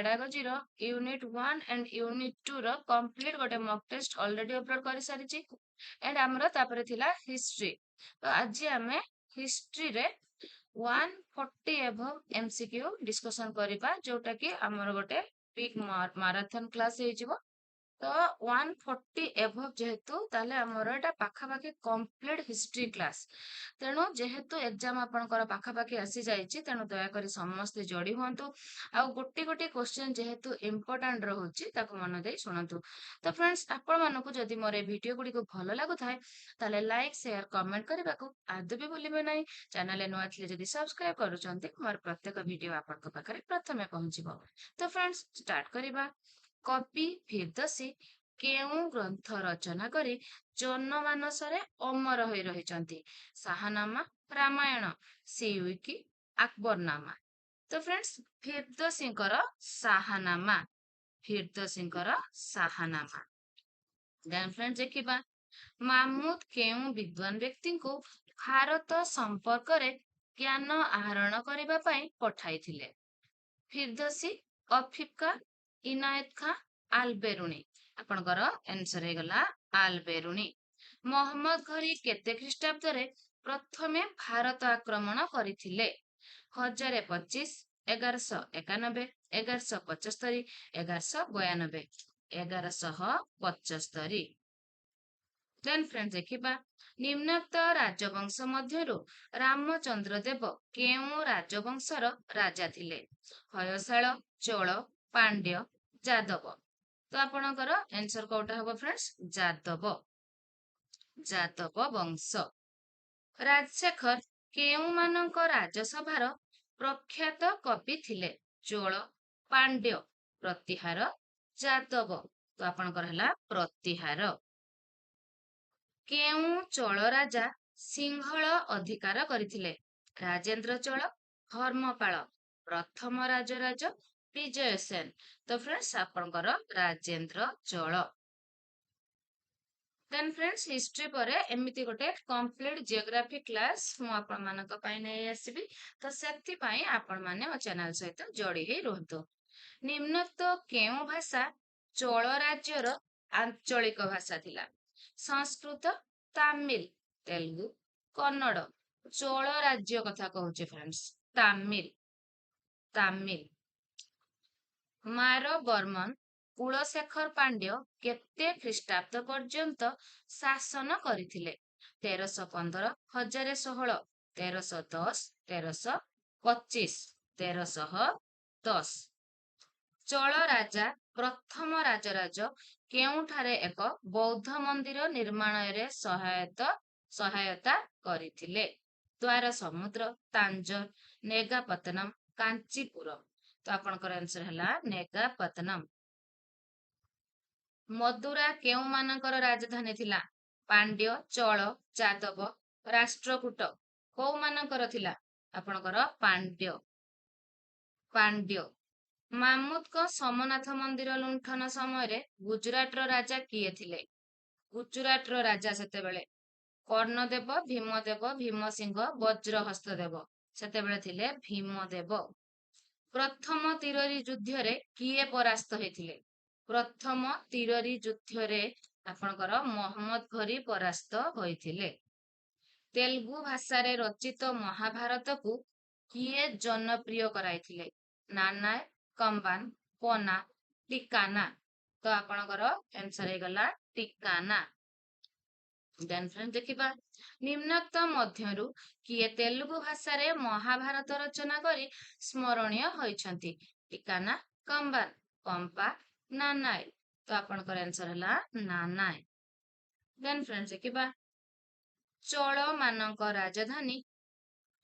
pedagogy रो unit 1 and unit 2 रो complete गोटे मॉक टेस्ट ऑलरेडी अपलोड कर सारिची एंड हमरो तापरे थिला हिस्ट्री। तो आज हमें हिस्ट्री रे 140 एबव एमसीक्यू डिस्कशन करिबा जोटा कि हमर गोटे बिग मैराथन क्लास हे जिवो। तो 140 एभव जेहेतु ताले हमर एटा पाखापाखि कंप्लीट हिस्ट्री क्लास तेणु जेहेतु एग्जाम आपनकर पाखापाखि आसी जाइछि तेणु दया करी समस्त जोड़ी हुंतु आ गोटी गोटी क्वेश्चन जेहेतु इंपोर्टेंट रहउछि ताको मन देई सुनंतु। तो फ्रेंड्स आपण मानको जदि मोर ए वीडियो गुडी को भलो लागु थाए ताले लाइक शेयर कमेंट करबा को आदि भी भूलिबे नै। चैनल नुआ थिले जदि सब्सक्राइब करूचंती मोर प्रत्येक वीडियो आपनक पाखरे प्रथमे पहुंचिबो। तो फ्रेंड्स स्टार्ट करिबा। कवि फिरदौसी केउं ग्रंथ रचना करी जनमानसरे अमर होई रहिचंती? शाहनामा, रामायण, सियुकी, अकबरनामा। तो फ्रेंड्स फिरदौसींकर शाहनामा, फिरदौसींकर शाहनामा। देन फ्रेंड्स देखिबा मामूद केउं विद्वान व्यक्ति को भारत संपर्क रे ज्ञान आहरण करिबा पई पठाइथिले? फिरदौसी, अफिफका, इनायत खां, आलबेरुणी। आपनकर आंसर हे गला आलबेरुणी। मोहम्मद घरी केते ख्रीष्टाब्द रे प्रथमे भारत आक्रमण करिथिले? 1025, 1191, 1175, 1192, 1175। देन फ्रेंड्स देखिबा निम्नोक्त राजवंश मध्यरु रामचंद्र देव केउं राजवंशर राजा थिले? हयशाल, चोल, पांड्य, जादव। तो आपणकर आंसर कोटा हबो फ्रेंड्स जादव, जादव वंश। राजशेखर केउं मानक राजसभार प्रख्यात कवि थिले? चोल, पांड्य, प्रतिहार, जादव। तो आपणकर हला प्रतिहार। केउं चोल राजा सिंहल अधिकार करिथिले? राजेंद्र चोल, धर्मपाल, प्रथम राजराज, विजय सेन। तो फ्रेंड्स आपनकर Rajendra Chola. Then friends history परे एमिति गोटे कंप्लीट जियोग्राफी क्लास मु आपण मानक पई नै आसीबी। तो सेति पई आपण माने ओ चैनल सहित जोड़ी हे रहंतो। निम्नोक्त केउं भाषा चोल राज्यर आंचलिक भाषा थिला? संस्कृत, तामिल, तेलुगु, कन्नड़। चोल राज्य कथा कहूचे फ्रेंड्स तामिल, तामिल। मारवर्मन कुलशेखर पांड्य केते ख्रीष्टाब्द पर्यंत शासन करिथिले? 1315, 1016, 1310, 1325, 1310। चोल राजा प्रथम राजराज केउंठारे एक बौद्ध मंदिर निर्माण रे सहायता करिथिले? द्वार समुद्र, तांजोर, नेगापत्तनम, कांचीपुरम। तो आपनकर आंसर हला नेगापत्तनम। मदुरा केउं मानकर राजधानी थिला? पांड्य, चोल, जादव, राष्ट्रकूट। को मानकर थिला? आपनकर पांड्य, पांड्य। मामूद को सोमनाथ मंदिर लुंठन समय रे गुजरात रो राजा किए थिले? गुजरात रो राजा सेते बेले कर्णदेव, भीमदेव, भीमसिंह, वज्रहस्तदेव। सेते बेले थिले भीमदेव। प्रथम तिररी युद्ध रे किए परास्त हेथिले? प्रथम तिररी युद्ध रे आपनकर मोहम्मद घरी परास्त होइथिले। तेलुगु भाषा रे रचित महाभारत को किए जनप्रिय कराइथिले? नानाय, कंबान, पोना, टिकाना। तो आपनकर आंसर हे गला टिकाना। देन फ्रेंड देखिबा निम्नोक्त मध्यरु किए तेलुगु भाषा रे महाभारत रचना करी स्मरणीय होइछंती? टिकाना, कंबान, पंपा, नानाय। तो आपनकर आंसर हला नानाय। देन फ्रेंड्स देखिबा चोल मानक राजधानी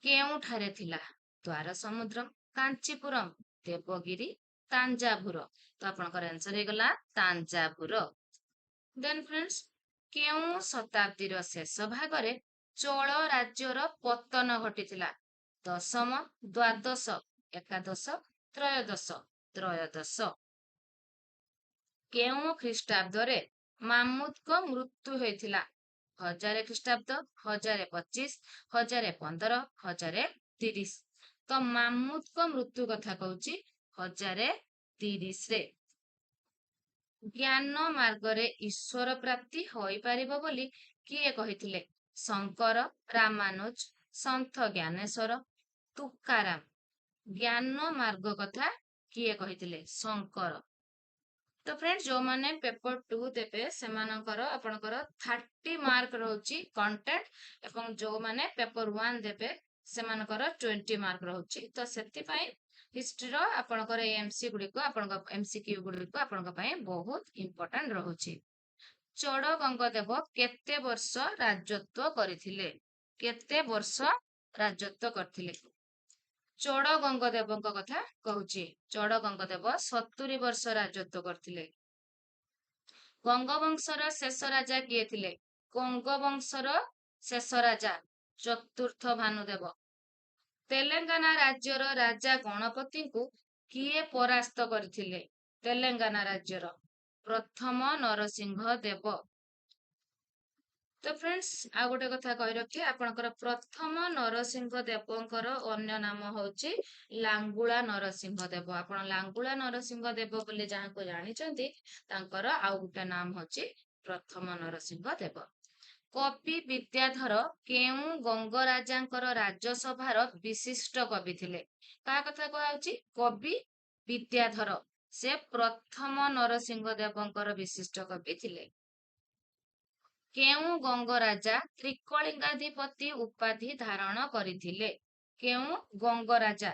केउंठारे थिला? द्वार समुद्रम, कांचीपुरम, देवगिरी, तांजाभुर। तो आपनकर आंसर हे गला तांजाभुर। देन फ्रेंड्स केउं शताब्दी रो शेष भागरे चोल राज्यर पतन घटिथिला? दशम, द्वादश, एकादश, त्रयोदश, त्रयोदश। केउं ख्रीष्टाब्द रे मामूद को मृत्यु होइथिला? 1000 ख्रीष्टाब्द, 1025, 1015, 1030। तो मामूद को मृत्यु कथा कहूची 1030। 30 ଜ୍ଞାନ ମାର୍ଗରେ ଈଶ୍ୱର ପ୍ରାପ୍ତି ହୋଇପାରିବ ବୋଲି କିଏ କହିଥିଲେ? ଶଙ୍କର, ରାମାନୁଜ, ସନ୍ଥ ଜ୍ଞାନେଶ୍ୱର, ତୁକାରାମ। ଜ୍ଞାନ ମାର୍ଗ କଥା କିଏ କହିଥିଲେ? ଶଙ୍କର। ତ ଫ୍ରେଣ୍ଡ, ଯୋଉମାନେ ପେପର 2 ଦେବେ ସେମାନଙ୍କର ଆପଣଙ୍କର 30 ମାର୍କ ରହୁଛି କଣ୍ଟେଣ୍ଟ ଏବଂ ଯୋଉମାନେ ପେପର 1 ଦେବେ ସେମାନଙ୍କର 20 ମାର୍କ ରହୁଛି। ତ ସେଥିପାଇଁ ହିଷ୍ଟ୍ରିର ଆପଣଙ୍କର ଏମସି ଗୁଡ଼ିକ ଏମସିକ୍ୟୁ ଗୁଡ଼ିକ ଆପଣଙ୍କ ପାଇଁ ବହୁତ ଇମ୍ପୋର୍ଟାଣ୍ଟ ରହୁଛି। ଚୋଡଗଙ୍ଗଦେବ କେତେ ବର୍ଷ ରାଜତ୍ୱ କରିଥିଲେ? କେତେ ବର୍ଷ ରାଜତ୍ୱ କରିଥିଲେ? ଚୋଡଗଙ୍ଗଦେବଙ୍କ କଥା କହୁଛି। ଚୋଡଗଙ୍ଗଦେବ 70 ବର୍ଷ ରାଜତ୍ୱ କରିଥିଲେ। ଗଙ୍ଗବଂଶର ଶେଷ ରାଜା କିଏ ଥିଲେ? ଗଙ୍ଗବଂଶର ଶେଷ ରାଜା ଚତୁର୍ଥ ଭାନୁଦେବ। ତେଲେଙ୍ଗାନା ରାଜ୍ୟର ରାଜା ଗଣପତିଙ୍କୁ କିଏ ପରାସ୍ତ କରିଥିଲେ? ତେଲେଙ୍ଗାନା ରାଜ୍ୟର ପ୍ରଥମ ନରସିଂହ ଦେବ। ତ ଫ୍ରେଣ୍ଡସ୍, ଆଉ ଗୋଟେ କଥା କହି ରଖି, ଆପଣଙ୍କର ପ୍ରଥମ ନରସିଂହ ଦେବଙ୍କର ଅନ୍ୟ ନାମ ହଉଛି ଲାଙ୍ଗୁଳା ନରସିଂହ ଦେବ। ଆପଣ ଲାଙ୍ଗୁଳା ନରସିଂହ ଦେବ ବୋଲି ଯାହାକୁ ଜାଣିଛନ୍ତି ତାଙ୍କର ଆଉ ଗୋଟେ ନାମ ହଉଛି ପ୍ରଥମ ନରସିଂହ ଦେବ। କବି ବିଦ୍ୟାଧର କେଉଁ ଗଙ୍ଗରାଜାଙ୍କର ରାଜସଭାର ବିଶିଷ୍ଟ କବି ଥିଲେ? କାହା କଥା କୁହାଯାଉଛି? କବି ବିଦ୍ୟାଧର। ସେ ପ୍ରଥମ ନରସିଂହ ଦେବଙ୍କର ବିଶିଷ୍ଟ କବି ଥିଲେ। କେଉଁ ଗଙ୍ଗରାଜା ତ୍ରିକଳିଙ୍ଗାଧିପତି ଉପାଧି ଧାରଣ କରିଥିଲେ? କେଉଁ ଗଙ୍ଗରାଜା?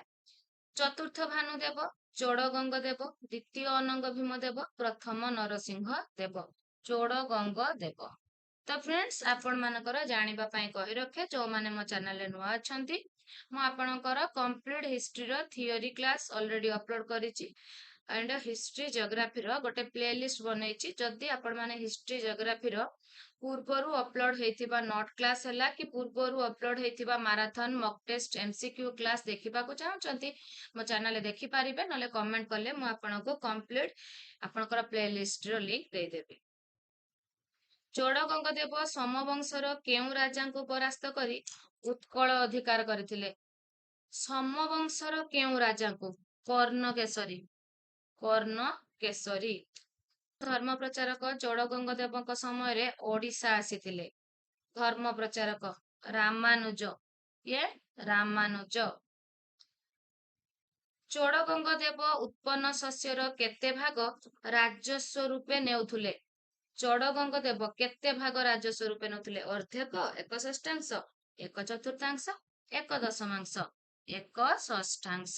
ଚତୁର୍ଥ ଭାନୁଦେବ, ଚୋଡଗଙ୍ଗଦେବ, ଦ୍ୱିତୀୟ ଅନଙ୍ଗ ଭୀମଦେବ, ପ୍ରଥମ ନରସିଂହ ଦେବ। ଚୋଡଗଙ୍ଗଦେବ। ତ ଫ୍ରେଣ୍ଡସ୍, ଆପଣ ମାନଙ୍କର ଜାଣିବା ପାଇଁ କହି ରଖେ, ଯୋଉମାନେ ମୋ ଚ୍ୟାନେଲରେ ନୂଆ ଅଛନ୍ତି, ମୁଁ ଆପଣଙ୍କର କମ୍ପ୍ଲିଟ ହିଷ୍ଟ୍ରିର ଥିଓରି କ୍ଲାସ୍ ଅଲରେଡି ଅପଲୋଡ କରିଛି ଆଣ୍ଡ ହିଷ୍ଟ୍ରି ଜିଓଗ୍ରାଫିର ଗୋଟେ ପ୍ଲେଲିଷ୍ଟ ବନେଇଛି। ଯଦି ଆପଣମାନେ ହିଷ୍ଟ୍ରି ଜିଓଗ୍ରାଫିର ପୂର୍ବରୁ ଅପଲୋଡ ହେଇଥିବା ନୋଟ୍ କ୍ଲାସ୍ ହେଲା କି ପୂର୍ବରୁ ଅପଲୋଡ ହେଇଥିବା marathon mock test MCQ class ଦେଖିବାକୁ ଚାହୁଁଛନ୍ତି, ମୋ ଚ୍ୟାନେଲରେ ଦେଖିପାରିବେ। ନହେଲେ କମେଣ୍ଟ କଲେ ମୁଁ ଆପଣଙ୍କୁ କମ୍ପ୍ଲିଟ ଆପଣଙ୍କର ପ୍ଲେଲିଷ୍ଟର ଲିଙ୍କ ଦେଇଦେବି। ଚୋଡଗଙ୍ଗଦେବ ସମବଂଶର କେଉଁ ରାଜାଙ୍କୁ ପରାସ୍ତ କରି ଉତ୍କଳ ଅଧିକାର କରିଥିଲେ? ସମବଂଶର କେଉଁ ରାଜାଙ୍କୁ? କର୍ଣ୍ଣକେଶରୀ। କର୍ଣ୍ଣକେଶରୀ। ଧର୍ମ ପ୍ରଚାରକ ଚୋଡଗଙ୍ଗଦେବଙ୍କ ସମୟରେ ଓଡିଶା ଆସିଥିଲେ? ଧର୍ମ ପ୍ରଚାରକ ରାମାନୁଜ। ଇଏ ରାମାନୁଜ। ଚୋଡଗଙ୍ଗଦେବ ଉତ୍ପନ୍ନ ଶସ୍ୟର କେତେ ଭାଗ ରାଜସ୍ୱ ରୂପେ ନେଉଥିଲେ? ଚୋଡଗଙ୍ଗଦେବ କେତେ ଭାଗ ରାଜସ୍ୱ ରୂପେ ନେଉଥିଲେ? ଅର୍ଦ୍ଧେକ, ଏକ ଷଷ୍ଠାଂଶ, ଏକ ଚତୁର୍ଥାଂଶ, ଏକ ଦଶମାଂଶ, ଏକ ଷଷ୍ଠାଂଶ।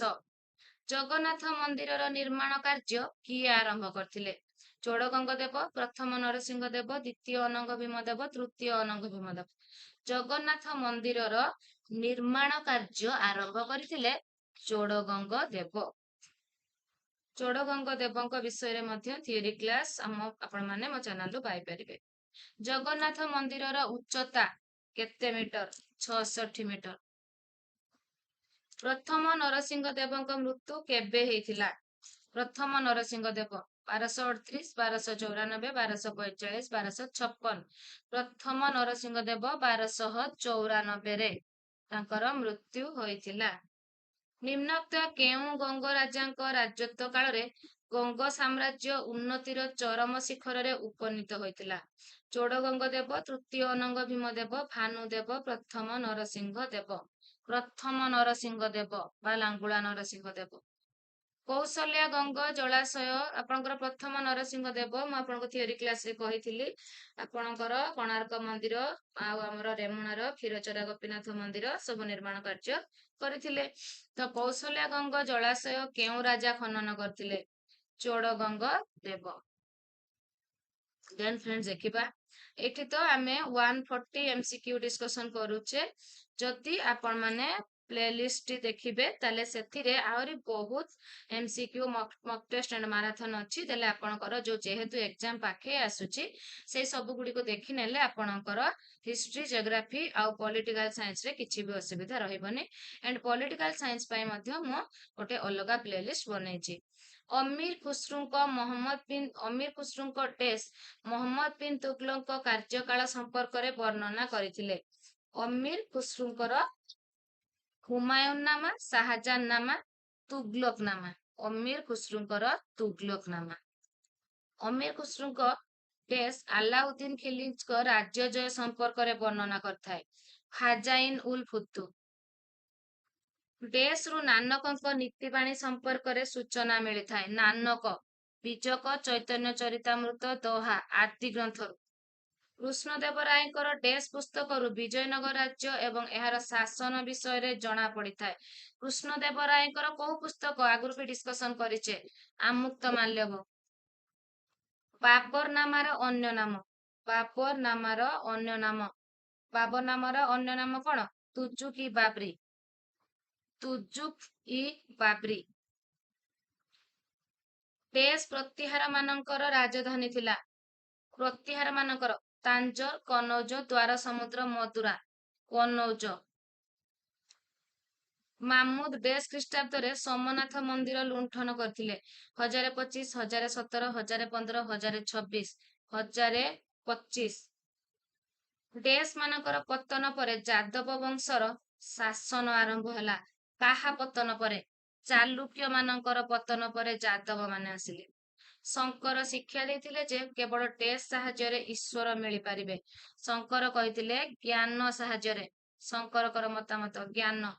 ଜଗନ୍ନାଥ ମନ୍ଦିରର ନିର୍ମାଣ କାର୍ଯ୍ୟ କିଏ ଆରମ୍ଭ କରିଥିଲେ? ଚୋଡଗଙ୍ଗଦେବ, ପ୍ରଥମ ନରସିଂହ ଦେବ, ଦ୍ୱିତୀୟ ଅନଙ୍ଗ ଭୀମଦେବ, ତୃତୀୟ ଅନଙ୍ଗ ଭୀମଦେବ। ଜଗନ୍ନାଥ ମନ୍ଦିରର ନିର୍ମାଣ କାର୍ଯ୍ୟ ଆରମ୍ଭ କରିଥିଲେ ଚୋଡଗଙ୍ଗଦେବ। ଚୋଡଗଙ୍ଗଦେବଙ୍କ ବିଷୟରେ ମଧ୍ୟ ଥିଓରି କ୍ଲାସ୍ ଆପଣମାନେ ମୋ ଚ୍ୟାନେଲରୁ ପାଇପାରିବେ। ଜଗନ୍ନାଥ ମନ୍ଦିରର ଉଚ୍ଚତା କେତେ ମିଟର? 66 ମିଟର। ପ୍ରଥମ ନରସିଂହ ଦେବଙ୍କ ମୃତ୍ୟୁ କେବେ ହେଇଥିଲା? ପ୍ରଥମ ନରସିଂହ ଦେବ 1238, 1294, 1245, 1256। ପ୍ରଥମ ନରସିଂହ ଦେବ 1294ରେ ତାଙ୍କର ମୃତ୍ୟୁ ହୋଇଥିଲା। ନିମ୍ନୋକ୍ତ କେଉଁ ଗଙ୍ଗ ରାଜାଙ୍କ ରାଜତ୍ୱ କାଳରେ ଗଙ୍ଗ ସାମ୍ରାଜ୍ୟ ଉନ୍ନତିର ଚରମ ଶିଖରରେ ଉପନୀତ ହୋଇଥିଲା? ଚୋଡଗଙ୍ଗଦେବ, ତୃତୀୟ ଅନଙ୍ଗ ଭୀମଦେବ, ଭାନୁଦେବ, ପ୍ରଥମ ନରସିଂହ ଦେବ। ପ୍ରଥମ ନରସିଂହ ଦେବ ବା ଲାଙ୍ଗୁଳା ନରସିଂହ ଦେବ। କୌଶଲ୍ୟା ଗଙ୍ଗ ଜଳାଶୟ ଆପଣଙ୍କର ପ୍ରଥମ ନରସିଂହ ଦେବ। ମୁଁ ଆପଣଙ୍କୁ ଥିଓରି କ୍ଲାସରେ କହିଥିଲି ଆପଣଙ୍କର କୋଣାର୍କ ମନ୍ଦିର ଆଉ ଆମର ରେମୁଣାର କ୍ଷୀରଚୋରା ଗୋପୀନାଥ ମନ୍ଦିର ସବୁ ନିର୍ମାଣ କାର୍ଯ୍ୟ କରିଥିଲେ। ତ କୌଶଲ୍ୟା ଗଙ୍ଗ ଜଳାଶୟ କେଉଁ ରାଜା ଖନନ କରିଥିଲେ? ଚୋଡଗଙ୍ଗଦେବ। ଦେନ୍ ଫ୍ରେଣ୍ଡସ୍, ଦେଖିବା ଏଠି ତ ଆମେ 140 MCQ ଡିସ୍କସନ କରୁଛେ। ଯଦି ଆପଣ ମାନେ ପ୍ଲେଲିଷ୍ଟ ଦେଖିବେ ତାହେଲେ ସେଥିରେ ଆହୁରି ବହୁତ MCQ mock test and marathon ଅଛି। ତାହେଲେ ଆପଣଙ୍କର ଯେହେତୁ ଏକ୍ଜାମ ପାଖେଇ ଆସୁଛି, ସେଇ ସବୁ ଗୁଡ଼ିକୁ ଦେଖିନେଲେ ଆପଣଙ୍କର ହିଷ୍ଟ୍ରି, ଜିଓଗ୍ରାଫି ଆଉ ପଲିଟିକାଲ ସାଇନ୍ସରେ କିଛି ବି ଅସୁବିଧା ରହିବନି। ଆଣ୍ଡ ପଲିଟିକାଲ ସାଇନ୍ସ ପାଇଁ ମଧ୍ୟ ମୁଁ ଗୋଟେ ଅଲଗା ପ୍ଲେଲିଷ୍ଟ ବନେଇଛି। ଅମୀର ଖୁସ୍ରୁଙ୍କ ଟେଷ୍ଟ ମହମ୍ମଦ ବିନ୍ ତୁଗଲକଙ୍କ କାର୍ଯ୍ୟକାଳ ସମ୍ପର୍କରେ ବର୍ଣ୍ଣନା କରିଥିଲେ? ଅମୀର ଖୁସ୍ରୁଙ୍କର ହୁମାୟୁନ ନାମା, ଶାହାଜାହାନ ନାମା, ତୁଗଲକ ନାମା। ଅମୀର ଖୁସ୍ରୁଙ୍କର ତୁଗଲକନାମା। ଅମୀର ଖୁସ୍ରୁଙ୍କ ଡେସ୍ ଆଲାଉଦ୍ଦିନ ଖିଲଜିଙ୍କ ରାଜ୍ୟ ଜୟ ସମ୍ପର୍କରେ ବର୍ଣ୍ଣନା କରିଥାଏ। ଖାଜାଇନ୍ ଉଲ୍ ଫୁତୁହ ଡେସ୍‌ରୁ ନାନକଙ୍କ ନୀତିବାଣୀ ସମ୍ପର୍କରେ ସୂଚନା ମିଳିଥାଏ। ନାନକ ବିଜକ, ଚୈତନ୍ୟ ଚରିତାମୃତ, ଦୋହା ଆଦି ଗ୍ରନ୍ଥରୁ। କୃଷ୍ଣଦେବରାୟଙ୍କର ଡେସ୍ ପୁସ୍ତକରୁ ବିଜୟନଗର ରାଜ୍ୟ ଏବଂ ଏହାର ଶାସନ ବିଷୟରେ ଜଣା ପଡିଥାଏ। କୃଷ୍ଣଦେବରାୟଙ୍କର କୋଉ ପୁସ୍ତକ ଆଗରୁ ବି ଡିସ୍କସନ କରିଛେ? ଆମୁକ୍ତମାଲ୍ୟବ। ବାବରନାମାର ଅନ୍ୟ ନାମ। ବାବରନାମାର ଅନ୍ୟ ନାମ। ବାବରନାମାର ଅନ୍ୟ ନାମ କଣ? ତୁଜୁକ୍ ଇ ବାବରୀ। ତୁଜୁକ୍ ଇ ବାବରୀ। ଡେସ୍ ପ୍ରତିହାର ମାନଙ୍କର ରାଜଧାନୀ ଥିଲା। ପ୍ରତିହାର ମାନଙ୍କର ତାଞ୍ଜୋର, କନୌଜ, ଦ୍ୱାର ସମୁଦ୍ର, ମଦୁରା। କନୌଜ। ମାମୁଦ ଡେସ୍ ଖ୍ରୀଷ୍ଟାବ୍ଦରେ ସୋମନାଥ ମନ୍ଦିର ଲୁଣ୍ଠନ କରିଥିଲେ। 1025, 1017, 1015, 1026, 1025। ଡେସ୍ ମାନଙ୍କର ପତନ ପରେ ଯାଦବ ବଂଶର ଶାସନ ଆରମ୍ଭ ହେଲା। କାହା ପତନ ପରେ? ଚାଲୁକ୍ୟ ମାନଙ୍କର ପତନ ପରେ ଯାଦବ ମାନେ ଆସିଲେ। ଶଙ୍କର ଶିକ୍ଷା ଦେଇଥିଲେ ଯେ କେବଳ ଡେସ୍ ସାହାଯ୍ୟରେ ଈଶ୍ୱର ମିଳିପାରିବେ। ଶଙ୍କର କହିଥିଲେ ଜ୍ଞାନ ସାହାଯ୍ୟରେ। ଶଙ୍କରଙ୍କର ମତାମତ ଜ୍ଞାନ।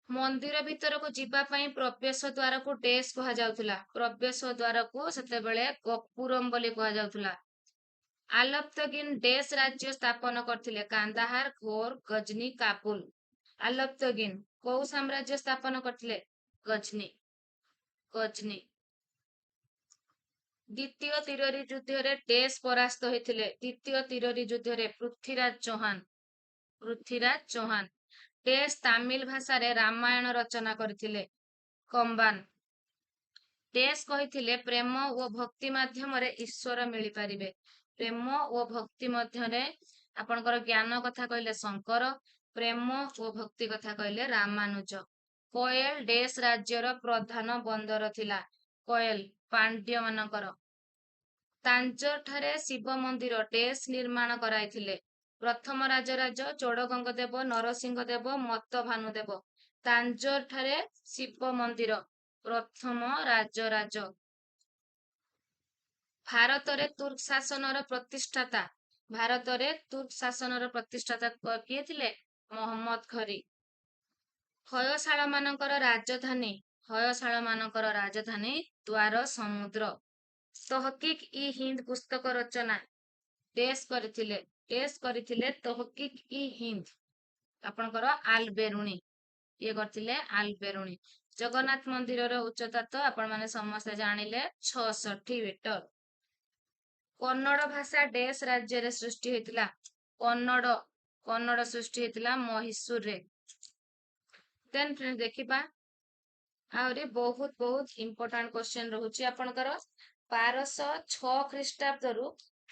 ମନ୍ଦିର ଭିତରକୁ ଯିବା ପାଇଁ ପ୍ରବେଶ ଦ୍ୱାରକୁ ଡେସ୍ କୁହାଯାଉଥିଲା। ପ୍ରବେଶ ଦ୍ୱାରକୁ ସେତେବେଳେ ଗପୁରମ୍ ବୋଲି କୁହାଯାଉଥିଲା। ଆଲପ୍ତଗିନ୍ ଡେସ୍ ରାଜ୍ୟ ସ୍ଥାପନ କରିଥିଲେ। କାନ୍ଦାହାର, ଘୋର, ଗଜନି, କାବୁଲ। ଆଲପ୍ତଗିନ୍ କୋଉ ସାମ୍ରାଜ୍ୟ ସ୍ଥାପନ କରିଥିଲେ? ଗଜନି। ଗଜନି। ଦ୍ୱିତୀୟ ତିରୋରୀ ଯୁଦ୍ଧରେ ଡେସ୍ ପରାସ୍ତ ହୋଇଥିଲେ। ଦ୍ୱିତୀୟ ତିରୋରୀ ଯୁଦ୍ଧରେ ପୃଥ୍ୱୀରାଜ ଚୌହାନ। ପୃଥ୍ୱୀରାଜ ଚୌହାନ। ଡେସ୍ ତାମିଲ ଭାଷାରେ ରାମାୟଣ ରଚନା କରିଥିଲେ। କମ୍ବାନ। ଡେସ୍ କହିଥିଲେ ପ୍ରେମ ଓ ଭକ୍ତି ମାଧ୍ୟମରେ ଈଶ୍ୱର ମିଳିପାରିବେ। ପ୍ରେମ ଓ ଭକ୍ତି ମଧ୍ୟରେ ଆପଣଙ୍କର ଜ୍ଞାନ କଥା କହିଲେ ଶଙ୍କର, ପ୍ରେମ ଓ ଭକ୍ତି କଥା କହିଲେ ରାମାନୁଜ। କୋଏଲ ଡେସ୍ ରାଜ୍ୟର ପ୍ରଧାନ ବନ୍ଦର ଥିଲା। କୋଏଲ ପାଣ୍ଡ୍ୟ ମାନଙ୍କର। ତାଞ୍ଜୋର ଠାରେ ଶିବ ମନ୍ଦିର ଡେସ୍ ନିର୍ମାଣ କରାଇଥିଲେ। ପ୍ରଥମ ରାଜରାଜ ଚୋଡଗଙ୍ଗ ଦେବ, ନରସିଂହ ଦେବ, ମତଭାନୁ ଦେବ। ତାଞ୍ଜୋର ଠାରେ ଶିବ ମନ୍ଦିର। ପ୍ରଥମ ରାଜରାଜ। ଭାରତରେ ତୁର୍କ ଶାସନର ପ୍ରତିଷ୍ଠାତା। ଭାରତରେ ତୁର୍କ ଶାସନର ପ୍ରତିଷ୍ଠାତା କିଏ ଥିଲେ? ମହମ୍ମଦ ଘରୀ। ହୟଶାଳ ମାନଙ୍କର ରାଜଧାନୀ। ହୟଶାଳ ମାନଙ୍କର ରାଜଧାନୀ ଦ୍ୱାର ସମୁଦ୍ର। ତହକିକ୍ ଇ ହିନ୍ଦ ପୁସ୍ତକ ରଚନା ଡେସ୍ କରିଥିଲେ। ଡେସ୍ କରିଥିଲେ ତହକିକ୍ ଇ ହିନ୍ଦ। ଆପଣଙ୍କର ଆଲବେରୁଣି। ଇଏ କରିଥିଲେ ଆଲବେରୁଣି। ଜଗନ୍ନାଥ ମନ୍ଦିରର ଉଚ୍ଚତା ତ ଆପଣମାନେ ସମସ୍ତେ ଜାଣିଲେ 66 ମିଟର। କନ୍ନଡ଼ ଭାଷା ଡେସ୍ ରାଜ୍ୟରେ ସୃଷ୍ଟି ହୋଇଥିଲା। କନ୍ନଡ଼। କନ୍ନଡ଼ ସୃଷ୍ଟି ହେଇଥିଲା ମହୀଶୂରରେ। ଦେନ୍ ଫ୍ରେଣ୍ଡ ଦେଖିବା ଆହୁରି ବହୁତ ଇମ୍ପୋର୍ଟାଣ୍ଟ କ୍ୱେଶ୍ଚେନ ରହୁଛି ଆପଣଙ୍କର। 1206 ଖ୍ରୀଷ୍ଟାବ୍ଦରୁ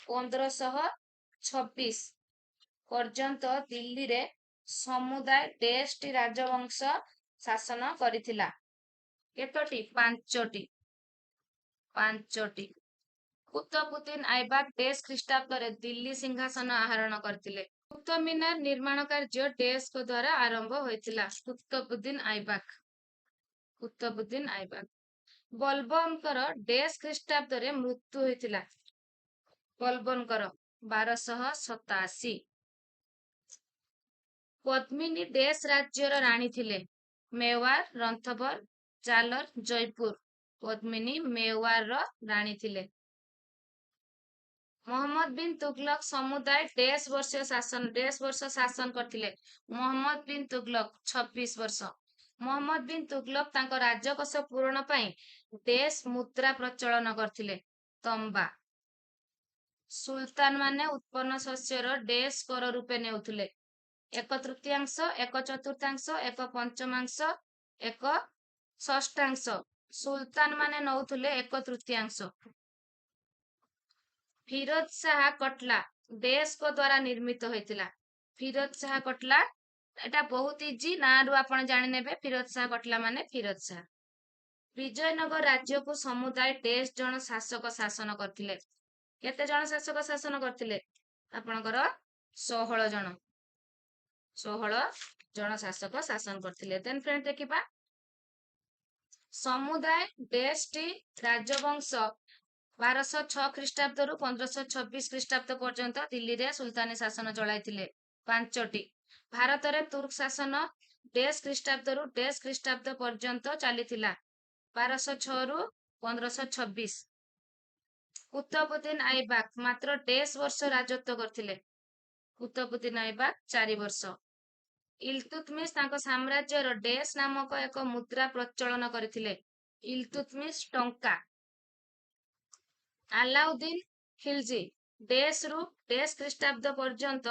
1526 ପର୍ଯ୍ୟନ୍ତ ଦିଲ୍ଲୀରେ ସମୁଦାୟ ଡେସ୍ଟି ରାଜବଂଶ ଶାସନ କରିଥିଲା। କେତୋଟି? 5ଟି। 5ଟି। କୁତବୁଦ୍ଦିନ୍ ଆଇବାକ୍ ଡେସ୍ ଖ୍ରୀଷ୍ଟାବ୍ଦରେ ଦିଲ୍ଲୀ ସିଂହାସନ ଆହରଣ କରିଥିଲେ। କୁତୁବ ମିନାର ନିର୍ମାଣ କାର୍ଯ୍ୟ ଡେସ୍ଙ୍କ ଦ୍ୱାରା ଆରମ୍ଭ ହୋଇଥିଲା। କୁତବୁଦ୍ଦିନ୍ ଆଇବାକ୍। କୁତବୁଦ୍ଦିନ୍ ଆଇବାକ୍। ବଲବନଙ୍କର ଡେସ୍ ଖ୍ରୀଷ୍ଟାବ୍ଦରେ ମୃତ୍ୟୁ ହୋଇଥିଲା। ବଲବନଙ୍କର 1287। ପଦ୍ମିନୀ ଡେସ୍ ରାଜ୍ୟର ରାଣୀ ଥିଲେ। ମେୱାର, ରନ୍ଥମ୍ବୋର, ଜାଲର, ଜୟପୁର। ପଦ୍ମିନୀ ମେୱାରର ରାଣୀ ଥିଲେ। ମହମ୍ମଦ ବିନ୍ ତୁଗଲକ ସମୁଦାୟ ଡେସ୍ ବର୍ଷ ଶାସନ କରିଥିଲେ। ମହମ୍ମଦ ବିନ୍ ତୁଗଲକ 26 ବର୍ଷ। ମହମ୍ମଦ ବିନ୍ ତୁଗଲକ ତାଙ୍କ ରାଜକୋଷ ପୂରଣ ପାଇଁ ଡେସ୍ ମୁଦ୍ରା ପ୍ରଚଳନ କରିଥିଲେ। ତମ୍ବା। ସୁଲତାନ ମାନେ ଉତ୍ପନ୍ନ ଶସ୍ୟର ଡେସ୍ କର ରୂପେ ନେଉଥିଲେ। 1/3, 1/4, 1/5, 1/6। ସୁଲତାନ ମାନେ ନଉଥିଲେ 1/3। ଫିରୋଜ ଶାହ କଟଲା ଡେସ୍ଙ୍କ ଦ୍ୱାରା ନିର୍ମିତ ହୋଇଥିଲା। ଫିରୋଜ ଶାହ କଟଲା ଏଟା ବହୁତ ଇଜି, ନାଁରୁ ଆପଣ ଜାଣିନେବେ ଫିରୋଜ ଶାହ କଟଲା ମାନେ ଫିରୋଜ ଶାହ। ବିଜୟନଗର ରାଜ୍ୟକୁ ସମୁଦାୟ ଡେସ୍ ଜଣ ଶାସକ ଶାସନ କରିଥିଲେ। କେତେ ଜଣ ଶାସକ ଶାସନ କରିଥିଲେ? ଆପଣଙ୍କର 16 ଜଣ। 16 ଜଣ ଶାସକ ଶାସନ କରିଥିଲେ। ଦେନ୍ ଫ୍ରେଣ୍ଡ ଦେଖିବା ସମୁଦାୟ ଡେସ୍ଟି ରାଜବଂଶ 1206 ଖ୍ରୀଷ୍ଟାବ୍ଦରୁ 1526 ଖ୍ରୀଷ୍ଟାବ୍ଦ ପର୍ଯ୍ୟନ୍ତ ଦିଲ୍ଲୀରେ ସୁଲତାନି ଶାସନ ଚଳାଇଥିଲେ। 5ଟି ଭାରତରେ ତୁର୍କ ଶାସନ ଡେସ୍ ଖ୍ରୀଷ୍ଟାବ୍ଦରୁ ଡେସ୍ ଖ୍ରୀଷ୍ଟାବ୍ଦ ପର୍ଯ୍ୟନ୍ତ ଚାଲିଥିଲା। 1206ରୁ 1526। କୁତବୁଦ୍ଦିନ ଆଇବାକ ମାତ୍ର ଡେସ୍ ବର୍ଷ ରାଜତ୍ୱ କରିଥିଲେ। କୁତବୁଦ୍ଦିନ ଆଇବାକ 4 ବର୍ଷ। ଇଲତୁତମିଶ ତାଙ୍କ ସାମ୍ରାଜ୍ୟର ଡେସ୍ ନାମକ ଏକ ମୁଦ୍ରା ପ୍ରଚଳନ କରିଥିଲେ। ଇଲତୁତମିଶ ଟଙ୍କା। ଆଲାଉଦ୍ଦିନ ଖିଲଜି ଡେସ୍‌ରୁ ଡେସ୍ ଖ୍ରୀଷ୍ଟାବ୍ଦ ପର୍ଯ୍ୟନ୍ତ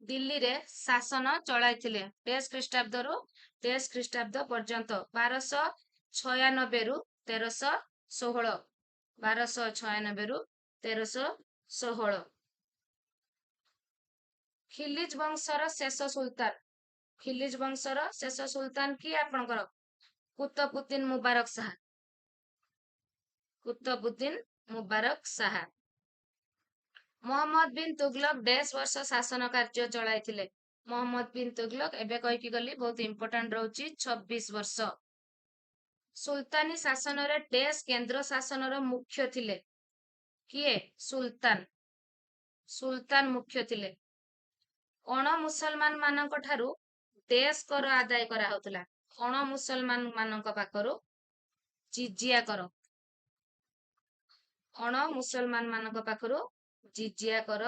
ଦିଲ୍ଲୀରେ ଶାସନ ଚଳାଇଥିଲେ। ଡେସ୍ ଖ୍ରୀଷ୍ଟାବ୍ଦରୁ ଡେସ୍ ଖ୍ରୀଷ୍ଟାବ୍ଦ ପର୍ଯ୍ୟନ୍ତ 1296ରୁ 1316। 1296ରୁ 1316। ଖିଲିଜ ବଂଶର ଶେଷ ସୁଲତାନ। ଖିଲିଜ ବଂଶର ଶେଷ ସୁଲତାନ କିଏ ଆପଣଙ୍କର? କୁତବୁଦ୍ଦିନ ମୁବାରକ ଶାହା। କୁତବୁଦ୍ଦିନ ମୁବାରକ ଶାହା। ମହମ୍ମଦ ବିନ୍ ତୁଗଲକ ଡେସ୍ ବର୍ଷ ଶାସନ କାର୍ଯ୍ୟ ଚଳାଇଥିଲେ। ମହମ୍ମଦ ବିନ୍ ତୁଗଲକ ଏବେ କହିକି ଗଲି, ବହୁତ ଇମ୍ପୋର୍ଟାଣ୍ଟ ରହୁଛି, 26 ବର୍ଷ। ସୁଲତାନି ଶାସନରେ ଡେସ୍ କେନ୍ଦ୍ର ଶାସନର ମୁଖ୍ୟ ଥିଲେ। କିଏ? ସୁଲତାନ। ସୁଲତାନ ମୁଖ୍ୟ ଥିଲେ। ଅଣ ମୁସଲମାନ ମାନଙ୍କ ଠାରୁ ଡେସ୍ କର ଆଦାୟ କରାହଉଥିଲା। ଅଣ ମୁସଲମାନ ମାନଙ୍କ ପାଖରୁ ଜିଜିଆ କର। ଅଣ ମୁସଲମାନ ମାନଙ୍କ ପାଖରୁ ଜିଜିଆ କର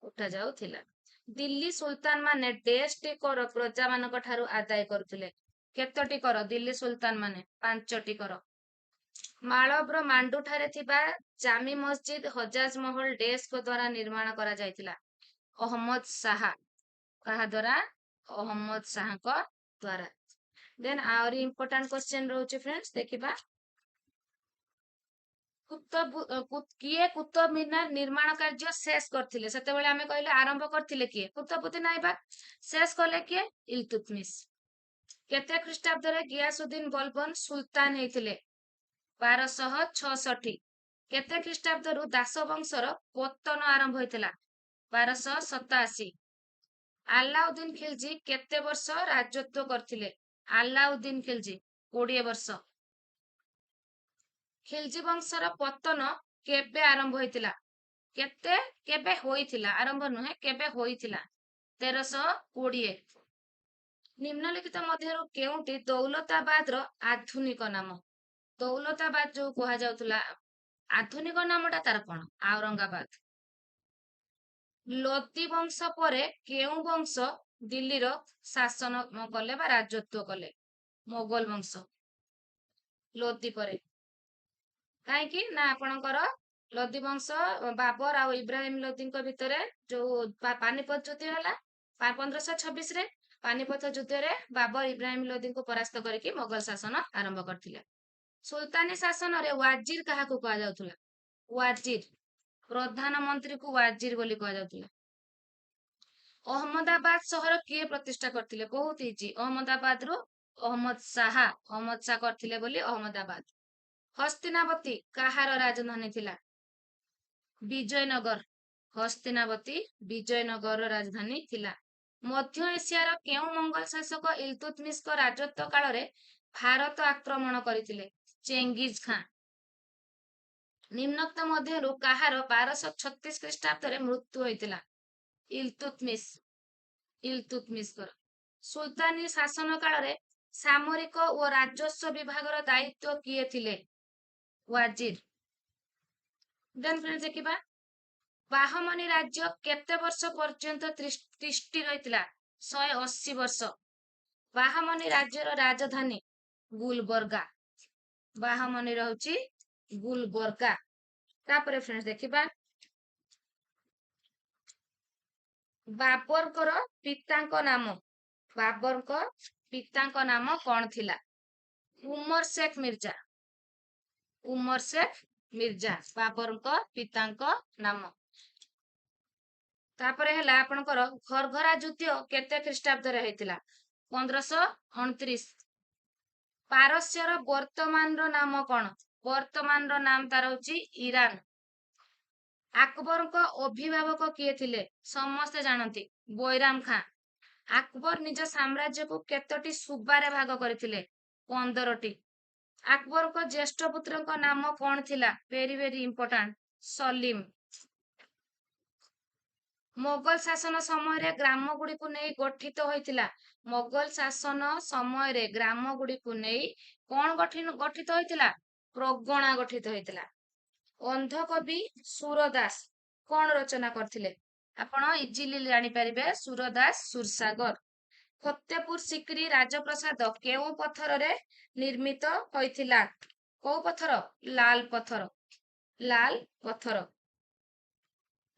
ଉଠା ଯାଉଥିଲା। ଦିଲ୍ଲୀ ସୁଲତାନ ମାନେ ଡେସ୍‌ଟି କର ପ୍ରଜା ମାନଙ୍କ ଠାରୁ ଆଦାୟ କରୁଥିଲେ। କେତୋଟି କର? ଦିଲ୍ଲୀ ସୁଲତାନ ମାନେ 5ଟି କର। ମାଳବ୍ର ମାଣ୍ଡୁଠାରେ ଥିବା ଜାମି ମସଜିଦ ହଜାଜ ମହଲ ଡେସ୍‌ଙ୍କ ଦ୍ୱାରା ନିର୍ମାଣ କରାଯାଇଥିଲା। ଅହମ୍ମଦ ଶାହା। କାହା ଦ୍ୱାରା? ଅହମ୍ମଦ ଶାହାଙ୍କ ଦ୍ୱାରା। ଦେନ୍ ଆହୁରି ଇମ୍ପୋର୍ଟାଣ୍ଟ କ୍ୱେଶ୍ଚେନ୍ ରହୁଛି ଫ୍ରେଣ୍ଡସ୍, ଦେଖିବା। କିଏ କୁତବ ମିନାର ନିର୍ମାଣ କାର୍ଯ୍ୟ ଶେଷ କରିଥିଲେ? ସେତେବେଳେ ଆମେ କହିଲେ ଆରମ୍ଭ କରିଥିଲେ କିଏ? କୁତବୁଦ୍ଦିନ ଆଇବାକ। ଶେଷ କଲେ କିଏ? ଇଲତୁତମିଶ। କେତେ ଖ୍ରୀଷ୍ଟାବ୍ଦରେ ଗିୟାସୁଦ୍ଦିନ ବଲବନ ସୁଲତାନ ହେଇଥିଲେ? 1266। କେତେ ଖ୍ରୀଷ୍ଟାବ୍ଦରୁ ଦାସ ବଂଶର ପତନ ଆରମ୍ଭ ହୋଇଥିଲା? 1287। ଆଲାଉଦ୍ଦିନ ଖିଲଜି କେତେ ବର୍ଷ ରାଜତ୍ୱ କରିଥିଲେ? ଆଲାଉଦ୍ଦିନ ଖିଲଜି 20 ବର୍ଷ। ଖିଲଜି ବଂଶର ପତନ କେବେ ଆରମ୍ଭ ହୋଇଥିଲା? କେବେ ହୋଇଥିଲା? ଆରମ୍ଭ ନୁହେଁ, କେବେ ହୋଇଥିଲା? 1320। ନିମ୍ନଲିଖିତ ମଧ୍ୟରୁ କେଉଁଟି ଦୌଲତାବାଦର ଆଧୁନିକ ନାମ? ଦୌଲତାବାଦ ଯୋଉ କୁହାଯାଉଥିଲା, ଆଧୁନିକ ନାମଟା ତାର କଣ? ଔରଙ୍ଗାବାଦ। ଲୋଦୀ ବଂଶ ପରେ କେଉଁ ବଂଶ ଦିଲ୍ଲୀର ଶାସନ କଲେ ବା ରାଜତ୍ୱ କଲେ? ମୋଗଲ ବଂଶ। ଲୋଦୀ ପରେ। କାହିଁକି ନା ଆପଣଙ୍କର ଲୋଦୀ ବଂଶ ବାବର ଆଉ ଇବ୍ରାହିମ ଲୋଦୀଙ୍କ ଭିତରେ ଯୋଉ ପାନିପତ ଯୁଦ୍ଧ ହେଲା 1526ରେ, ପାନିପତ ଯୁଦ୍ଧରେ ବାବର ଇବ୍ରାହିମ ଲୋଦୀଙ୍କୁ ପରାସ୍ତ କରିକି ମୋଗଲ ଶାସନ ଆରମ୍ଭ କରିଥିଲେ। ସୁଲତାନି ଶାସନରେ ୱାଜିର କାହାକୁ କୁହାଯାଉଥିଲା? ୱାଜିର। ପ୍ରଧାନମନ୍ତ୍ରୀକୁ ୱାଜିର ବୋଲି କୁହାଯାଉଥିଲା। ଅହମ୍ମଦାବାଦ ସହର କିଏ ପ୍ରତିଷ୍ଠା କରିଥିଲେ? ବହୁତ ଇଜି। ଅହମ୍ମଦାବାଦରୁ ଅହମ୍ମଦ ଶାହା। ଅହମ୍ମଦ ଶାହା କରିଥିଲେ ବୋଲି ଅହମ୍ମଦାବାଦ। ହସ୍ତିନାବତୀ କାହାର ରାଜଧାନୀ ଥିଲା? ବିଜୟନଗର। ହସ୍ତିନାବତୀ ବିଜୟନଗରର ରାଜଧାନୀ ଥିଲା। ମଧ୍ୟ ଏସିଆର କେଉଁ ମୋଗଲ ଶାସକ ଇଲତୁତମିଶଙ୍କ ରାଜତ୍ୱ କାଳରେ ଭାରତ ଆକ୍ରମଣ କରିଥିଲେ? ଚେଙ୍ଗିଜ ଖାଁ। ନିମ୍ନୋକ୍ତ ମଧ୍ୟରୁ କାହାର 1236 ଖ୍ରୀଷ୍ଟାବ୍ଦରେ ମୃତ୍ୟୁ ହୋଇଥିଲା? ଇଲତୁତମିଶ। ଇଲତୁତମିଶଙ୍କର। ସୁଲତାନି ଶାସନ କାଳରେ ସାମରିକ ଓ ରାଜସ୍ୱ ବିଭାଗର ଦାୟିତ୍ୱ କିଏ ଥିଲେ? ୱାଜିର। ଦେନ୍ ଫ୍ରେଣ୍ଡସ୍ ଦେଖିବା, ବାହମନି ରାଜ୍ୟ କେତେ ବର୍ଷ ପର୍ଯ୍ୟନ୍ତ ତିଷ୍ଠି ରହିଥିଲା? 180 ବର୍ଷ। ବାହମନି ରାଜ୍ୟର ରାଜଧାନୀ ଗୁଲବର୍ଗା। ବାହମନି ରହୁଛି ଗୁଲବର୍ଗା। ତାପରେ ଫ୍ରେଣ୍ଡସ୍ ଦେଖିବା, ବାବରଙ୍କର ପିତାଙ୍କ ନାମ। ବାବରଙ୍କ ପିତାଙ୍କ ନାମ କଣ ଥିଲା? ଉମର ଶେଖ ମିର୍ଜା। ଉମର ଶେଖ ମିର୍ଜା ବାବରଙ୍କ ପିତାଙ୍କ ନାମ। ତାପରେ ହେଲା ଆପଣଙ୍କର ଘରଘରା ଯୁଦ୍ଧ କେତେ ଖ୍ରୀଷ୍ଟାବ୍ଦରେ ହେଇଥିଲା? 1529। ପାରସ୍ୟର ବର୍ତ୍ତମାନର ନାମ କଣ? ବର୍ତ୍ତମାନର ନାମ ତାର ହଉଛି ଇରାନ। ଆକବରଙ୍କ ଅଭିଭାବକ କିଏ ଥିଲେ? ସମସ୍ତେ ଜାଣନ୍ତି, ବୈରାମ ଖାଁ। ଆକବର ନିଜ ସାମ୍ରାଜ୍ୟକୁ କେତୋଟି ସୁବାରେ ଭାଗ କରିଥିଲେ? 15ଟି। ଆକବରଙ୍କ ଜ୍ୟେଷ୍ଠ ପୁତ୍ରଙ୍କ ନାମ କଣ ଥିଲା? Very very important, Salim. Mughal ଶାସନ ସମୟରେ ଗ୍ରାମ ଗୁଡିକୁ ନେଇ ଗଠିତ ହୋଇଥିଲା। ମୋଗଲ ଶାସନ ସମୟରେ ଗ୍ରାମ ଗୁଡିକୁ ନେଇ କଣ ଗଠିତ ହୋଇଥିଲା? ପ୍ରଗଣା ଗଠିତ ହୋଇଥିଲା। ଅନ୍ଧ କବି ସୁରଦାସ କଣ ରଚନା କରିଥିଲେ? ଆପଣ ଇଜିଲି ଜାଣିପାରିବେ, ସୁରଦାସ ସୁରସାଗର। ଫତେପୁର ସିକ୍ରି ରାଜପ୍ରସାଦ କେଉଁ ପଥରରେ ନିର୍ମିତ ହୋଇଥିଲା? କୋଉ ପଥର? ଲାଲ ପଥର। ଲାଲ ପଥର।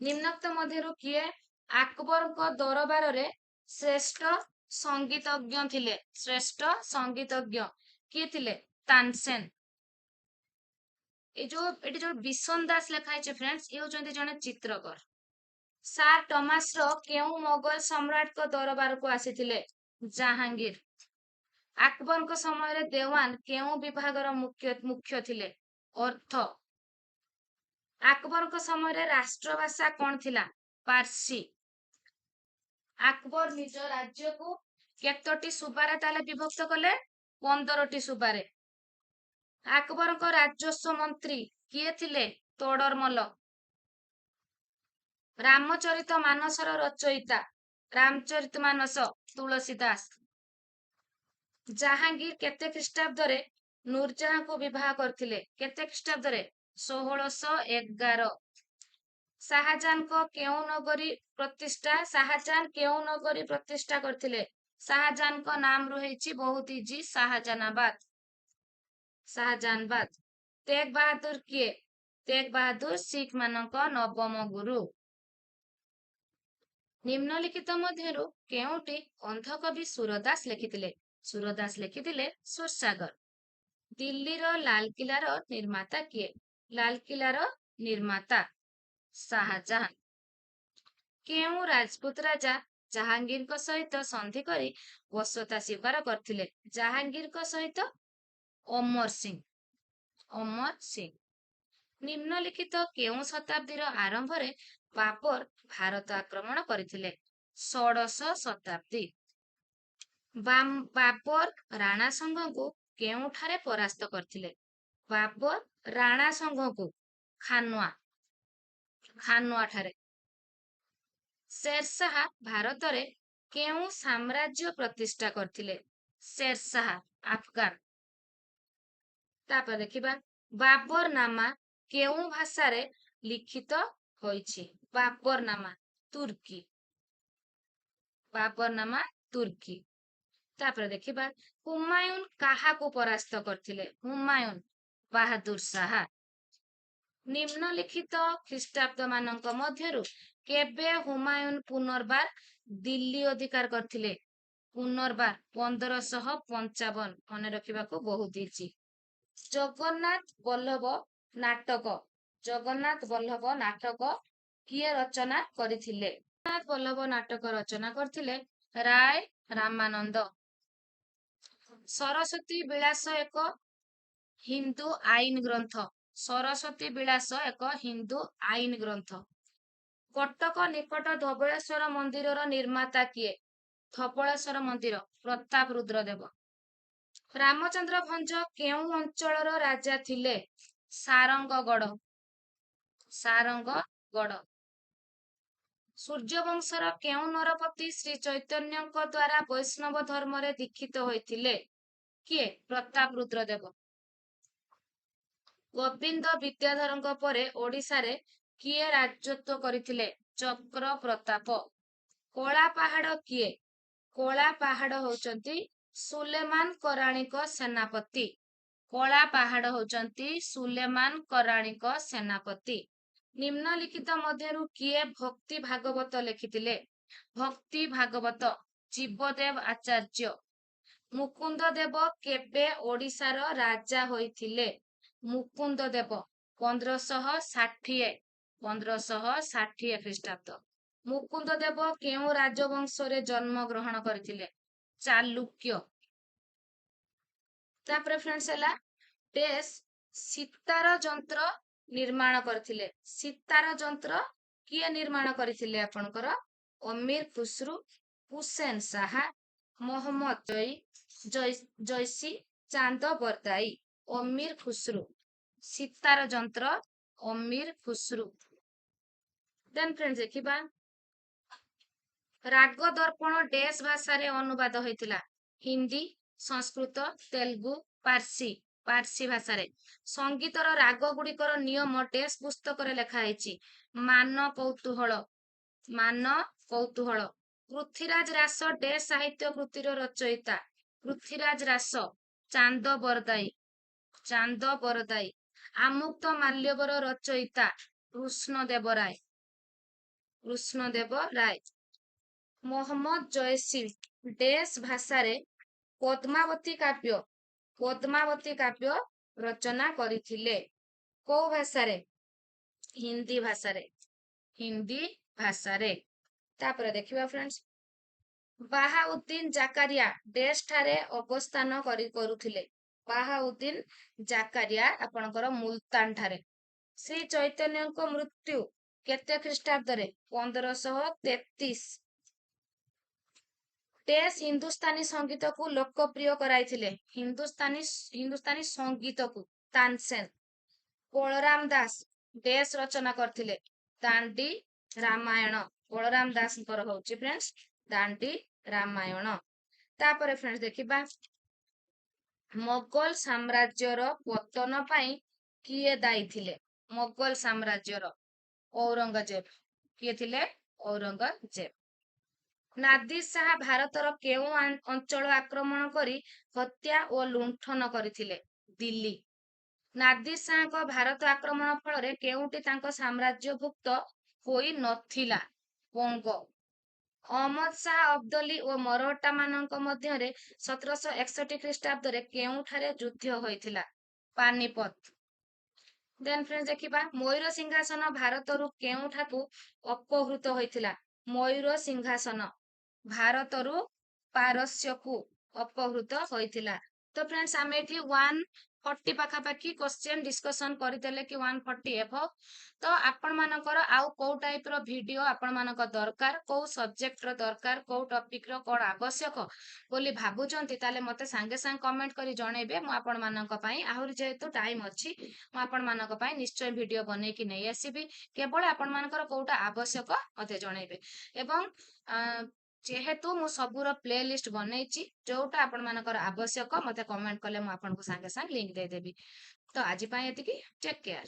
ନିମ୍ନୋକ୍ତ ମଧ୍ୟରୁ କିଏ ଆକବରଙ୍କ ଦରବାରରେ ଶ୍ରେଷ୍ଠ ସଙ୍ଗୀତଜ୍ଞ ଥିଲେ? ଶ୍ରେଷ୍ଠ ସଙ୍ଗୀତଜ୍ଞ କିଏ ଥିଲେ? ତାନସେନ। ଏଠି ଯୋଉ ବିଶନ ଦାସ ଲେଖା ହେଇଛି ଫ୍ରେଣ୍ଡସ୍, ଇଏ ହଉଛନ୍ତି ଜଣେ ଚିତ୍ରକର। ସାର ଟମାସର କେଉଁ ମୋଗଲ ସମ୍ରାଟଙ୍କ ଦରବାରକୁ ଆସିଥିଲେ? ଜାହାଙ୍ଗୀର। ଆକବରଙ୍କ ସମୟରେ ଦେୱାନ କେଉଁ ବିଭାଗର ମୁଖ୍ୟ ଥିଲେ? ଅର୍ଥ। ଆକବରଙ୍କ ସମୟରେ ରାଷ୍ଟ୍ରଭାଷା କଣ ଥିଲା? ପାର୍ସି। ଆକବର ନିଜ ରାଜ୍ୟକୁ କେତୋଟି ସୁବାରେ ତାହେଲେ ବିଭକ୍ତ କଲେ? 15ଟି ସୁବାରେ। ଆକବରଙ୍କ ରାଜସ୍ୱ ମନ୍ତ୍ରୀ କିଏ ଥିଲେ? ତୋଡରମଲ। ରାମଚରିତ ମାନସର ରଚୟିତା? ରାମଚରିତ ମାନସ ତୁଳସୀ ଦାସ। ଜାହାଙ୍ଗୀର କେତେ ଖ୍ରୀଷ୍ଟାବ୍ଦରେ ନୁରଜାହାଙ୍କୁ ବିବାହ କରିଥିଲେ? କେତେ ଖ୍ରୀଷ୍ଟାବ୍ଦରେ? 1611। ଶାହାଜାହାନଙ୍କ କେଉଁ ନଗରୀ ପ୍ରତିଷ୍ଠା? ଶାହାଜାହାନ କେଉଁ ନଗରୀ ପ୍ରତିଷ୍ଠା କରିଥିଲେ? ଶାହାଜାହାନଙ୍କ ନାମରୁ ହେଇଛି ବହୁତ ଇଜି, ଶାହାଜାନାବାଦ। ଶାହାଜାନବାଦ। ତେଗ ବାହାଦୁର କିଏ? ତେଗ ବାହାଦୁର ଶିଖ ମାନଙ୍କ ନବମ ଗୁରୁ। ନିମ୍ନଲିଖିତ ମଧ୍ୟରୁ କେଉଁଟି ଅନ୍ଧକବି ସୁରଦାସ ଲେଖିଥିଲେ? ସୁରଦାସ ଲେଖିଥିଲେ ସୁରସାଗର। ଦିଲ୍ଲୀର ଲାଲକିଲ୍ଲାର ନିର୍ମାତା କିଏ? ଲାଲକିଲ୍ଲାର ନିର୍ମାତା ଶାହାଜାହାନ। କେଉଁ ରାଜପୁତ ରାଜା ଜାହାଙ୍ଗୀରଙ୍କ ସହିତ ସନ୍ଧି କରି ବଶ୍ୟତା ସ୍ୱୀକାର କରିଥିଲେ? ଜାହାଙ୍ଗୀରଙ୍କ ସହିତ ଅମର ସିଂ। ଅମର ସିଂ। ନିମ୍ନଲିଖିତ କେଉଁ ଶତାବ୍ଦୀର ଆରମ୍ଭରେ ବାବର ଭାରତ ଆକ୍ରମଣ କରିଥିଲେ? ଷୋଡଶ ଶତାବ୍ଦୀ। ବାବର ରାଣା ସଂଘକୁ କେଉଁଠାରେ ପରାସ୍ତ କରିଥିଲେ? ବାବର ରାଣା ସଂଘକୁ ଖାନୁଆ ଠାରେ। ଶେରଶାହ ଭାରତରେ କେଉଁ ସାମ୍ରାଜ୍ୟ ପ୍ରତିଷ୍ଠା କରିଥିଲେ? ଶେରଶାହ ଆଫଗାନ। ତାପରେ ଦେଖିବା ବାବର ନାମା କେଉଁ ଭାଷାରେ ଲିଖିତ ହୋଇଛି? ବାବର ନାମା ତୁର୍କୀ। ବାବର ନାମା ତୁର୍କୀ। ତାପରେ ଦେଖିବା ହୁମାୟୁନ କାହାକୁ ପରାସ୍ତ କରିଥିଲେ? ହୁମାୟୁନ ବାହାଦୁର ଶାହା। ନିମ୍ନଲିଖିତ ଖ୍ରୀଷ୍ଟାବ୍ଦ ମାନଙ୍କ ମଧ୍ୟରୁ କେବେ ହୁମାୟୁନ ପୁନର୍ବାର ଦିଲ୍ଲୀ ଅଧିକାର କରିଥିଲେ? ପୁନର୍ବାର 1555। ମନେ ରଖିବାକୁ ବହୁତ ଇଜି। ଜଗନ୍ନାଥ ବଲ୍ଲଭ ନାଟକ। ଜଗନ୍ନାଥ ବଲ୍ଲଭ ନାଟକ କିଏ ରଚନା କରିଥିଲେ? ଜଗନ୍ନାଥ ବଲ୍ଲଭ ନାଟକ ରଚନା କରିଥିଲେ ରାୟ ରାମାନନ୍ଦ। ସରସ୍ୱତୀ ବିଳାସ ଏକ ହିନ୍ଦୁ ଆଇନ ଗ୍ରନ୍ଥ। ସରସ୍ୱତୀ ବିଳାସ ଏକ ହିନ୍ଦୁ ଆଇନ ଗ୍ରନ୍ଥ। କଟକ ନିକଟ ଧବଳେଶ୍ୱର ମନ୍ଦିରର ନିର୍ମାତା କିଏ? ଧବଳେଶ୍ୱର ମନ୍ଦିର ପ୍ରତାପ ରୁଦ୍ରଦେବ। ରାମଚନ୍ଦ୍ର ଭଞ୍ଜ କେଉଁ ଅଞ୍ଚଳର ରାଜା ଥିଲେ? ସାରଙ୍ଗଗଡ଼। ସାରଙ୍ଗଗଡ଼। ସୂର୍ଯ୍ୟବଂଶର କେଉଁ ନରପତି ଶ୍ରୀ ଚୈତନ୍ୟଙ୍କ ଦ୍ୱାରା ବୈଷ୍ଣବ ଧର୍ମରେ ଦୀକ୍ଷିତ ହୋଇଥିଲେ? କିଏ? ପ୍ରତାପ ରୁଦ୍ରଦେବ। ଗୋବିନ୍ଦ ବିଦ୍ୟାଧରଙ୍କ ପରେ ଓଡ଼ିଶାରେ କିଏ ରାଜତ୍ୱ କରିଥିଲେ? ଚକ୍ର ପ୍ରତାପ। କଳା ପାହାଡ଼ କିଏ? କଳା ପାହାଡ଼ ହଉଛନ୍ତି ସୁଲେମାନ କରାଣୀଙ୍କ ସେନାପତି। କଳା ପାହାଡ଼ ହଉଛନ୍ତି ସୁଲେମାନ କରାଣୀଙ୍କ ସେନାପତି। ନିମ୍ନଲିଖିତ ମଧ୍ୟରୁ କିଏ ଭକ୍ତି ଭାଗବତ ଲେଖିଥିଲେ? ଭକ୍ତି ଭାଗବତ ଜୀବଦେବ ଆଚାର୍ଯ୍ୟ। ମୁକୁନ୍ଦ ଦେବ କେବେ ଓଡ଼ିଶାର ରାଜା ହୋଇଥିଲେ? ମୁକୁନ୍ଦ ଦେବ 1560। 1560 ଖ୍ରୀଷ୍ଟାବ୍ଦ। ମୁକୁନ୍ଦ ଦେବ କେଉଁ ରାଜବଂଶରେ ଜନ୍ମ ଗ୍ରହଣ କରିଥିଲେ? ଚାଲୁକ୍ୟ। ତାପରେ ଫ୍ରେଣ୍ଡସ୍ ହେଲା ଡେସ୍ ସିତାର ଯନ୍ତ୍ର ନିର୍ମାଣ କରିଥିଲେ? ସିତାର ଯନ୍ତ୍ର କିଏ ନିର୍ମାଣ କରିଥିଲେ ଆପଣଙ୍କର? ଅମୀର ଖୁସରୁ, ହୁସେନ ଶାହା, ମହମ୍ମଦ ଜୈସି, ଚାନ୍ଦ ବର୍ଦାଇ। ଅମୀର ଖୁସରୁ। ସୀତାର ଯନ୍ତ୍ର ଅମୀର ଖୁସରୁ। ଦେନ୍ ଫ୍ରେଣ୍ଡସ୍ ଦେଖିବା ରାଗ ଦର୍ପଣ ଡେସ୍ ଭାଷାରେ ଅନୁବାଦ ହୋଇଥିଲା? ହିନ୍ଦୀ, ସଂସ୍କୃତ, ତେଲୁଗୁ, ପାର୍ସୀ ଭାଷାରେ। ସଙ୍ଗୀତର ରାଗ ଗୁଡିକର ନିୟମ ଡେସ୍ ପୁସ୍ତକରେ ଲେଖା ହେଇଛି? ମାନ କୌତୁହଳ। ପୃଥ୍ୱୀରାଜ ରାସ ଡେସ୍ ସାହିତ୍ୟ କୃତିର ରଚୟିତା? ପୃଥ୍ୱୀରାଜ ରାସ ଚାନ୍ଦ ବରଦାଇ। ଆମୁକ୍ତ ମାଲ୍ୟବର ରଚୟିତା? କୃଷ୍ଣଦେବ ରାୟ। ମୋହମ୍ମଦ ଜୟସୀ ଡେସ୍ ଭାଷାରେ ପଦ୍ମାବତୀ କାବ୍ୟ ରଚନା କରିଥିଲେ? କୋଉ ଭାଷାରେ? ହିନ୍ଦୀ ଭାଷାରେ। ତାପରେ ଦେଖିବା ଫ୍ରେଣ୍ଡସ୍ ବାହାଉଦ୍ଦିନ ଜାକାରିଆ ଡେସ୍ ଠାରେ ଅବସ୍ଥାନ କରୁଥିଲେ? ବାହାଉଦ୍ଦିନ ଜାକାରିଆ ଆପଣଙ୍କର ମୁଲତାନ ଠାରେ। ଶ୍ରୀ ଚୈତନ୍ୟଙ୍କ ମୃତ୍ୟୁ କେତେ ଖ୍ରୀଷ୍ଟାବ୍ଦରେ? 1533। ଡେସ୍ ହିନ୍ଦୁସ୍ତାନୀ ସଙ୍ଗୀତକୁ ଲୋକପ୍ରିୟ କରାଇଥିଲେ? ହିନ୍ଦୁସ୍ତାନୀ ସଙ୍ଗୀତକୁ ତାନସେନ। ବଳରାମ ଦାସ ଡେସ୍ ରଚନା କରିଥିଲେ? ଦାଣ୍ଡି ରାମାୟଣ। ବଳରାମ ଦାସଙ୍କର ହଉଛି ଫ୍ରେଣ୍ଡସ୍ ଦାଣ୍ଡି ରାମାୟଣ। ତାପରେ ଫ୍ରେଣ୍ଡସ୍ ଦେଖିବା ମୋଗଲ ସାମ୍ରାଜ୍ୟର ପତନ ପାଇଁ କିଏ ଦାୟୀ ଥିଲେ? ମୋଗଲ ସାମ୍ରାଜ୍ୟର ଔରଙ୍ଗଜେବ। କିଏ ଥିଲେ? ଔରଙ୍ଗଜେବ। ନାଦିର ଶାହ ଭାରତର କେଉଁ ଅଞ୍ଚଳ ଆକ୍ରମଣ କରି ହତ୍ୟା ଓ ଲୁଣ୍ଠନ କରିଥିଲେ? ଦିଲ୍ଲୀ। ନାଦିର ଶାହଙ୍କ ଭାରତ ଆକ୍ରମଣ ଫଳରେ କେଉଁଟି ତାଙ୍କ ସାମ୍ରାଜ୍ୟଭୁକ୍ତ ହୋଇ ନଥିଲା? ବଙ୍ଗ। ଅହମ୍ମଦ ଶାହ ଅବଦଲୀ ଓ ମରହଟ୍ଟା ମାନଙ୍କ ମଧ୍ୟରେ 1761 ଖ୍ରୀଷ୍ଟାବ୍ଦରେ କେଉଁଠାରେ ଯୁଦ୍ଧ ହୋଇଥିଲା? ପାନିପତ। ଦେନ୍ ଫ୍ରେଣ୍ଡସ୍ ଦେଖିବା ମୟୂର ସିଂହାସନ ଭାରତରୁ କେଉଁଠାକୁ ଅପହୃତ ହୋଇଥିଲା? ମୟୂର ସିଂହାସନ ଭାରତରୁ ପାରସ୍ୟକୁ ଅପହୃତ ହୋଇଥିଲା। ତ ଫ୍ରେଣ୍ଡସ୍ ଆମେ ଏଠି 140 ପାଖାପାଖି କ୍ୱେଶ୍ଚେନ୍ ଡିସ୍କସନ୍ କରିଦେଲେ କି 140 ଏଭବ। ତ ଆପଣ ମାନଙ୍କର ଆଉ କୋଉ ଟାଇପ ର ଭିଡିଓ ଆପଣ ମାନଙ୍କ ଦରକାର, କୋଉ ସବଜେକ୍ଟ ର ଦରକାର, କୋଉ ଟପିକ ର କଣ ଆବଶ୍ୟକ ବୋଲି ଭାବୁଛନ୍ତି ତାହେଲେ ମତେ ସାଙ୍ଗେ ସାଙ୍ଗେ କମେଣ୍ଟ କରି ଜଣେଇବେ। ମୁଁ ଆପଣ ମାନଙ୍କ ପାଇଁ ଆହୁରି ଯେହେତୁ ଟାଇମ ଅଛି ମୁଁ ଆପଣ ମାନଙ୍କ ପାଇଁ ନିଶ୍ଚୟ ଭିଡିଓ ବନେଇକି ନେଇ ଆସିବି। କେବଳ ଆପଣ ମାନଙ୍କର କୋଉଟା ଆବଶ୍ୟକ ମତେ ଜଣେଇବେ। ଏବଂ ଯେହେତୁ ମୁଁ ସବୁର ପ୍ଲେ ଲିଷ୍ଟ ବନେଇଛି, ଯୋଉଟା ଆପଣ ମାନଙ୍କର ଆବଶ୍ୟକ ମତେ କମେଣ୍ଟ କଲେ ମୁଁ ଆପଣଙ୍କୁ ସାଙ୍ଗେ ସାଙ୍ଗେ ଲିଙ୍କ ଦେଇଦେବି। ତ ଆଜି ପାଇଁ ଏତିକି। Take care.